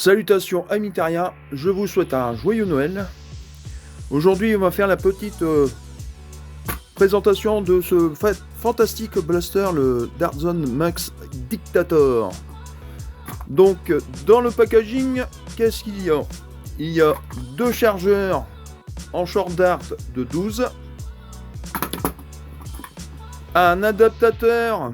Salutations amis terriens, je vous souhaite un joyeux Noël. Aujourd'hui on va faire la petite présentation de ce fantastique blaster, le Dartzone Max Dictator. Donc dans le packaging, qu'est-ce qu'il y a? Il y a deux chargeurs en short dart de 12, un adaptateur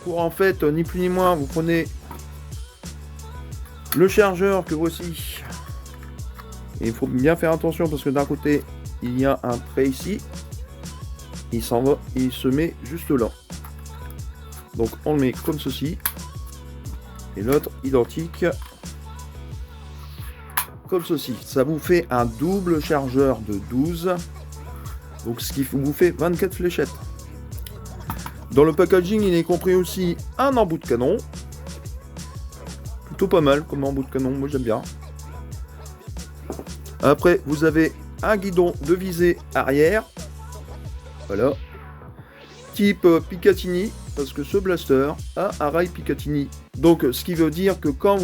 pour en fait ni plus ni moins, vous prenez le chargeur que voici, et il faut bien faire attention parce que d'un côté il y a un trait ici, il s'en va, il se met juste là, donc on le met comme ceci, et l'autre identique comme ceci. Ça vous fait un double chargeur de 12, donc ce qui vous fait 24 fléchettes. Dans le packaging il est compris aussi un embout de canon, plutôt pas mal comme embout de canon, moi j'aime bien. Après vous avez un guidon de visée arrière, voilà, type Picatinny, parce que ce blaster a un rail Picatinny. Donc ce qui veut dire que quand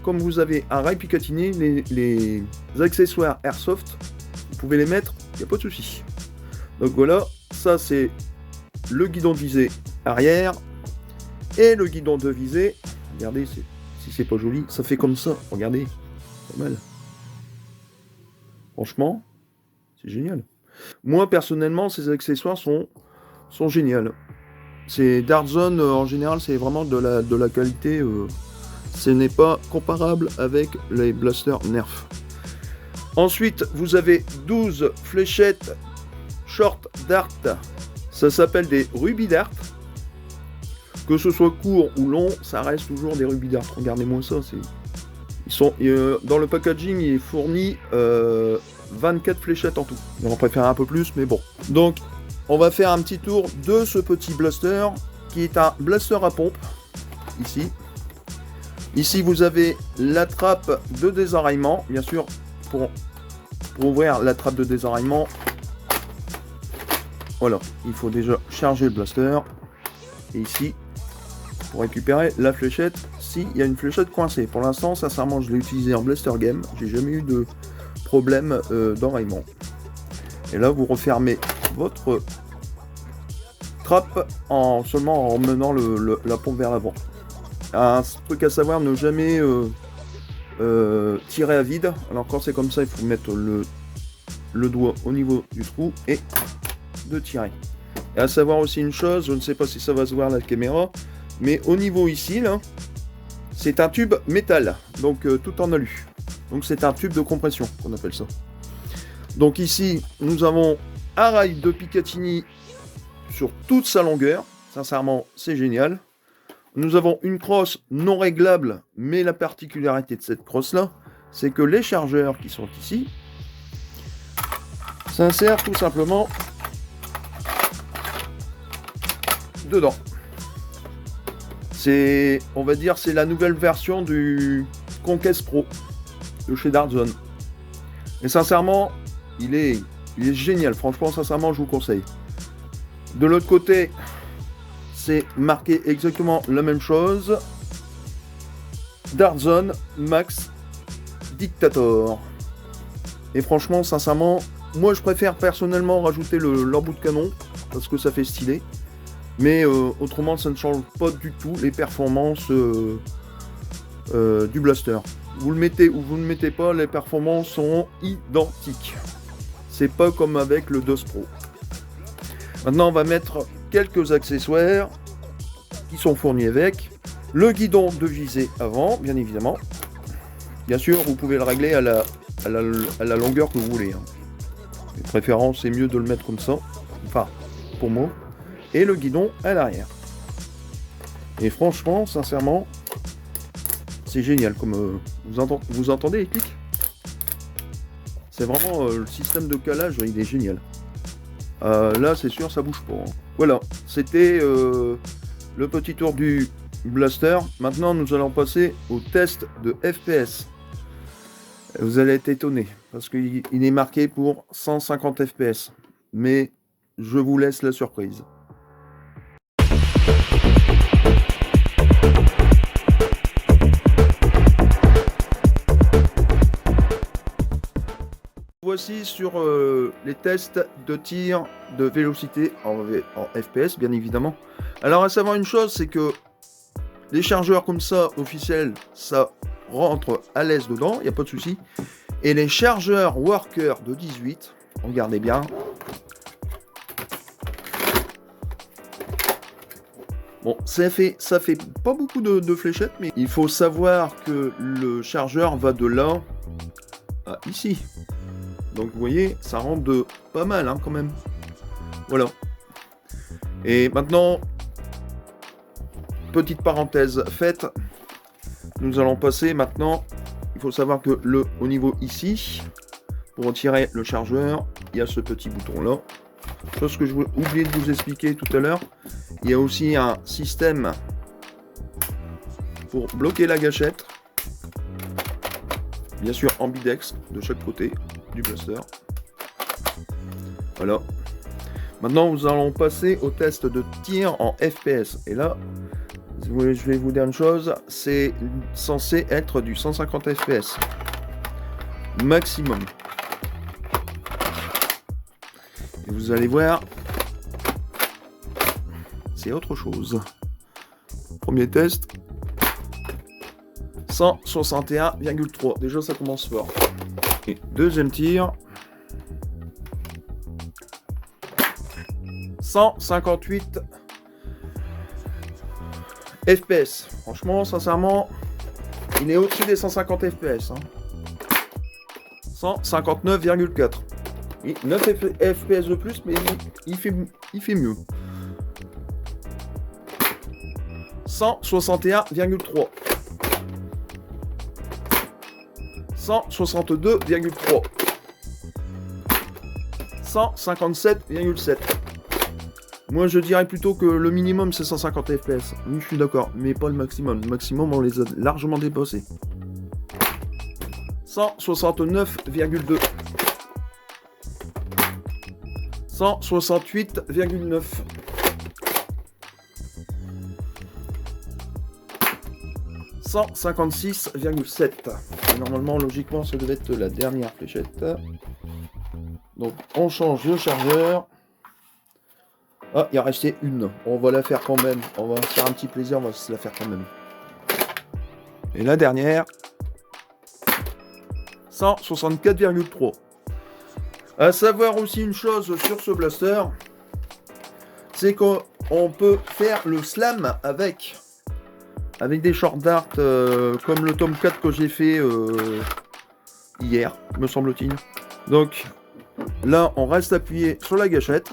comme vous avez un rail Picatinny, les accessoires Airsoft, vous pouvez les mettre, il n'y a pas de souci. Donc voilà, ça c'est le guidon de visée arrière, et le guidon de visée, regardez, si c'est pas joli, ça fait comme ça, regardez, pas mal. Franchement, c'est génial. Moi personnellement, ces accessoires sont géniaux. Ces Dartzone en général, c'est vraiment de la qualité. Ce n'est pas comparable avec les blasters Nerf. Ensuite, vous avez 12 fléchettes short dart. Ça s'appelle des rubis dart. Que ce soit court ou long, ça reste toujours des rubis dart. Regardez-moi ça. Ils sont dans le packaging, il est fourni 24 fléchettes en tout. On préfère un peu plus, mais bon. Donc, on va faire un petit tour de ce petit blaster, qui est un blaster à pompe, ici. Ici, vous avez la trappe de désenraillement, bien sûr, pour ouvrir la trappe de désenraillement. Voilà, il faut déjà charger le blaster. Et ici, pour récupérer la fléchette, s'il y a une fléchette coincée. Pour l'instant, sincèrement, je l'ai utilisé en blaster game, j'ai jamais eu de problème d'enraillement. Et là, vous refermez votre trappe seulement en menant la pompe vers l'avant. Un truc à savoir, ne jamais tirer à vide. Alors quand c'est comme ça, il faut mettre le doigt au niveau du trou et de tirer. Et à savoir aussi une chose, je ne sais pas si ça va se voir à la caméra, mais au niveau ici, là, c'est un tube métal, donc tout en alu. Donc c'est un tube de compression qu'on appelle ça. Donc ici, nous avons un rail de Picatinny sur toute sa longueur. Sincèrement, c'est génial. Nous avons une crosse non réglable, mais la particularité de cette crosse-là, c'est que les chargeurs qui sont ici s'insèrent tout simplement dedans. On va dire, c'est la nouvelle version du Conquest Pro de chez Dartzone. Et sincèrement, il est génial. Franchement, sincèrement, je vous conseille. De l'autre côté, c'est marqué exactement la même chose. Dartzone Max Dictator. Et franchement, sincèrement, moi je préfère personnellement rajouter l'embout de canon parce que ça fait stylé. Mais autrement, ça ne change pas du tout les performances du blaster. Vous le mettez ou vous ne le mettez pas, les performances sont identiques. C'est pas comme avec le DOS Pro. Maintenant, on va mettre quelques accessoires qui sont fournis avec. Le guidon de visée avant, bien évidemment. Bien sûr, vous pouvez le régler à la longueur que vous voulez. De préférence, c'est mieux de le mettre comme ça. Enfin, pour moi. Et le guidon à l'arrière. Et franchement, sincèrement, c'est génial. Comme vous entendez les clics? C'est vraiment le système de calage, il est génial. Là, c'est sûr, ça bouge pas. Hein. Voilà, c'était le petit tour du blaster. Maintenant, nous allons passer au test de FPS. Vous allez être étonné parce qu'il est marqué pour 150 FPS. Mais je vous laisse la surprise. voici sur les tests de tir de vélocité en FPS, bien évidemment. Alors, à savoir une chose, c'est que les chargeurs comme ça, officiels, ça rentre à l'aise dedans, il n'y a pas de souci. Et les chargeurs Worker de 18, regardez bien. Bon, ça fait pas beaucoup de fléchettes, mais il faut savoir que le chargeur va de là à ici. Donc vous voyez, ça rentre de pas mal hein, quand même. Voilà. Et maintenant, petite parenthèse faite, nous allons passer maintenant. Il faut savoir que au niveau ici, pour retirer le chargeur, il y a ce petit bouton là. Chose que je voulais oublier de vous expliquer tout à l'heure. Il y a aussi un système pour bloquer la gâchette. Bien sûr ambidex de chaque côté du blaster. Voilà. Maintenant nous allons passer au test de tir en FPS. Et là, je vais vous dire une chose, c'est censé être du 150 FPS. Maximum. Et vous allez voir, c'est autre chose. Premier test. 161,3. Déjà ça commence fort. Et deuxième tir. 158 FPS. Franchement, sincèrement, il est au-dessus des 150 FPS. Hein. 159,4. 9 FPS de plus, mais il fait mieux. 161,3. 162,3. 157,7. Moi je dirais plutôt que le minimum c'est 150 FPS. Oui, je suis d'accord, mais pas le maximum. Le maximum on les a largement dépassés. 169,2. 168,9. 156,7. Et normalement, logiquement, ça devait être la dernière fléchette. Donc, on change le chargeur. Ah, il en restait une. On va la faire quand même. On va se faire un petit plaisir, on va se la faire quand même. Et la dernière. 164,3. À savoir aussi une chose sur ce blaster, c'est qu'on peut faire le slam avec des short darts comme le tome 4 que j'ai fait hier, me semble-t-il. Donc là, on reste appuyé sur la gâchette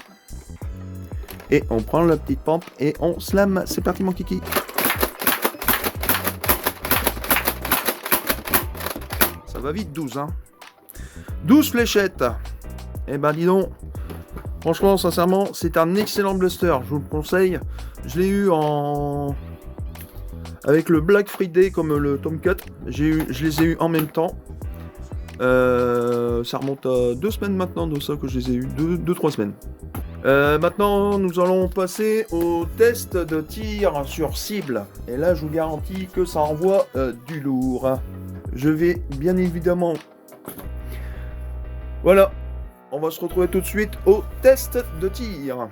et on prend la petite pompe et on slam. C'est parti mon kiki. Ça va vite, 12 hein. 12 fléchettes. Eh ben dis donc, franchement, sincèrement, c'est un excellent blaster, je vous le conseille. Je l'ai eu avec le Black Friday comme le tome 4. Je les ai eu en même temps. Ça remonte à 2 semaines maintenant de ça que je les ai eu, 2-3 semaines. Maintenant, nous allons passer au test de tir sur cible. Et là, je vous garantis que ça envoie du lourd. Je vais bien évidemment... Voilà. On va se retrouver tout de suite au test de tir.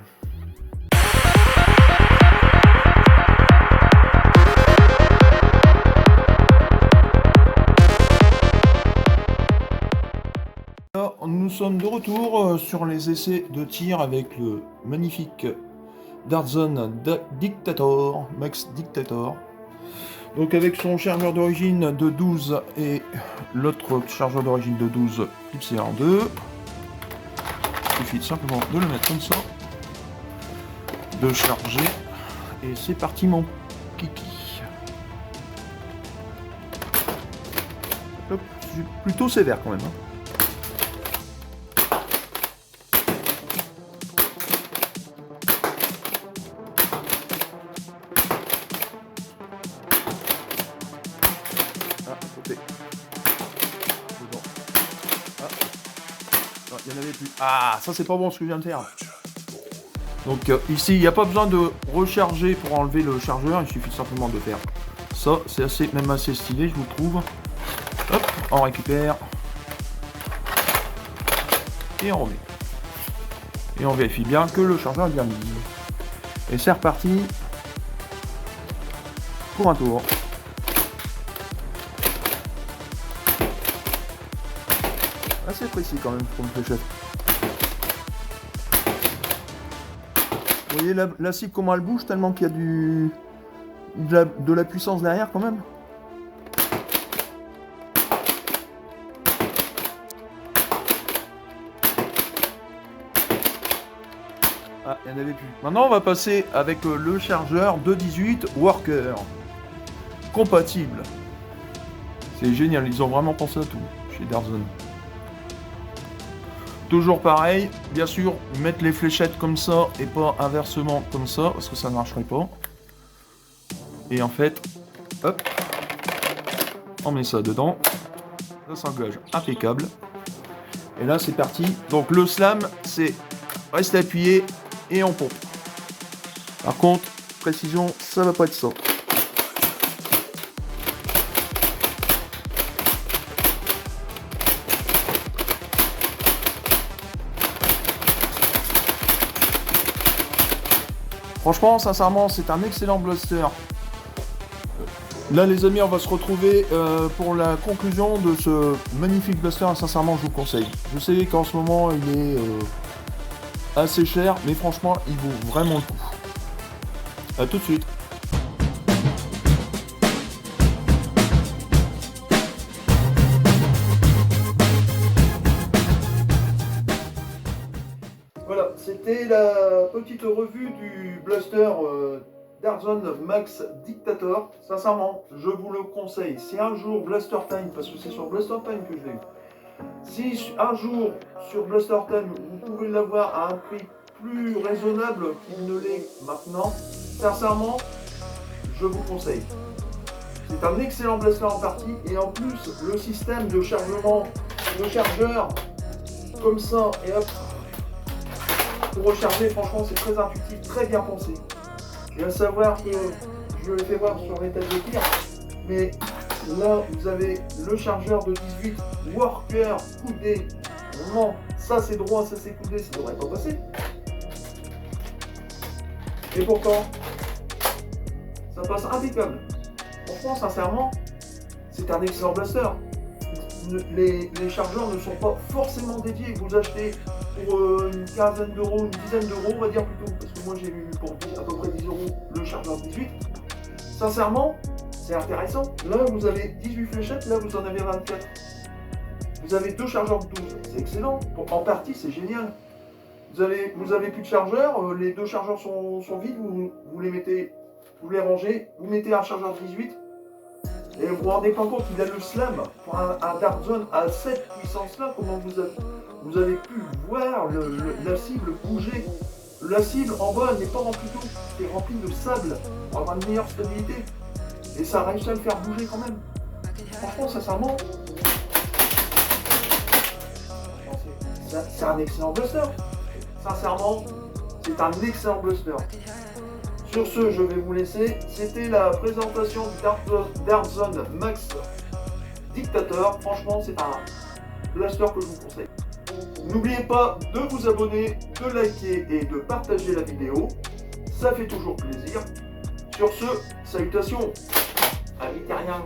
Alors, nous sommes de retour sur les essais de tir avec le magnifique Dartzone Dictator, Max Dictator. Donc avec son chargeur d'origine de 12 et l'autre chargeur d'origine de 12 type CR2. Il suffit simplement de le mettre comme ça, de charger, et c'est parti mon kiki. Hop, je suis plutôt sévère quand même. Hein. Ah, côté. Dedans. Ah. Il n'y en avait plus. Ah, ça c'est pas bon ce que je viens de faire. Donc ici, il n'y a pas besoin de recharger pour enlever le chargeur. Il suffit simplement de faire ça. C'est même assez stylé, je vous trouve. Hop, on récupère. et on remet. Et on vérifie bien que le chargeur est bien mis. Et c'est reparti pour un tour. Assez précis quand même pour une fléchette. Vous voyez la cible comment elle bouge tellement qu'il y a de la puissance derrière quand même. Ah, il n'y en avait plus. Maintenant on va passer avec le chargeur 218 Worker. Compatible. C'est génial, ils ont vraiment pensé à tout chez Darzon. Toujours pareil, bien sûr, mettre les fléchettes comme ça et pas inversement comme ça, parce que ça ne marcherait pas. Et en fait, hop, on met ça dedans. Ça s'engage impeccable. Et là, c'est parti. Donc le slam, c'est rester appuyé et on pompe. Par contre, précision, ça va pas être ça. Franchement, sincèrement, c'est un excellent blaster. Là, les amis, on va se retrouver pour la conclusion de ce magnifique blaster. Sincèrement, je vous conseille. Je sais qu'en ce moment, il est assez cher, mais franchement, il vaut vraiment le coup. A tout de suite. Voilà, c'était la petite revue du blaster Darzon Max Dictator. Sincèrement, je vous le conseille. Si un jour Blaster Time, parce que c'est sur Blaster Time que je l'ai eu, si un jour sur Blaster Time vous pouvez l'avoir à un prix plus raisonnable qu'il ne l'est maintenant, sincèrement, je vous conseille. C'est un excellent blaster en partie et en plus le système de chargement, le chargeur comme ça et hop. Pour recharger, franchement, c'est très intuitif, très bien pensé. Je viens de savoir que je l'ai fait voir sur l'étage de tir, mais là, vous avez le chargeur de 18 Worker coudé. Non, ça c'est droit, ça c'est coudé, ça devrait pas passer. Et pourtant, ça passe impeccable. Franchement, sincèrement, c'est un excellent blaster. Les chargeurs ne sont pas forcément dédiés. Vous achetez pour une quinzaine d'euros, une dizaine d'euros, on va dire plutôt, parce que moi j'ai eu pour à peu près 10 euros le chargeur 18. Sincèrement, c'est intéressant. Là, vous avez 18 fléchettes, là, vous en avez 24. Vous avez deux chargeurs de 12, c'est excellent. En partie, c'est génial. Vous avez plus de chargeurs, les deux chargeurs sont vides, vous les mettez, vous les rangez, vous mettez un chargeur 18. Et vous vous rendez pas compte, il a le slam pour un Darzon à cette puissance-là, comment vous avez pu voir la cible bouger. La cible en bas, elle n'est pas remplie d'eau, c'est rempli de sable pour avoir une meilleure stabilité. Et ça a réussi à le faire bouger quand même. Franchement, sincèrement, c'est un excellent blaster. Sincèrement, c'est un excellent blaster. Sur ce, je vais vous laisser. C'était la présentation du Darzon Max Dictator. Franchement, c'est un blaster que je vous conseille. N'oubliez pas de vous abonner, de liker et de partager la vidéo. Ça fait toujours plaisir. Sur ce, salutations. À vite, rien.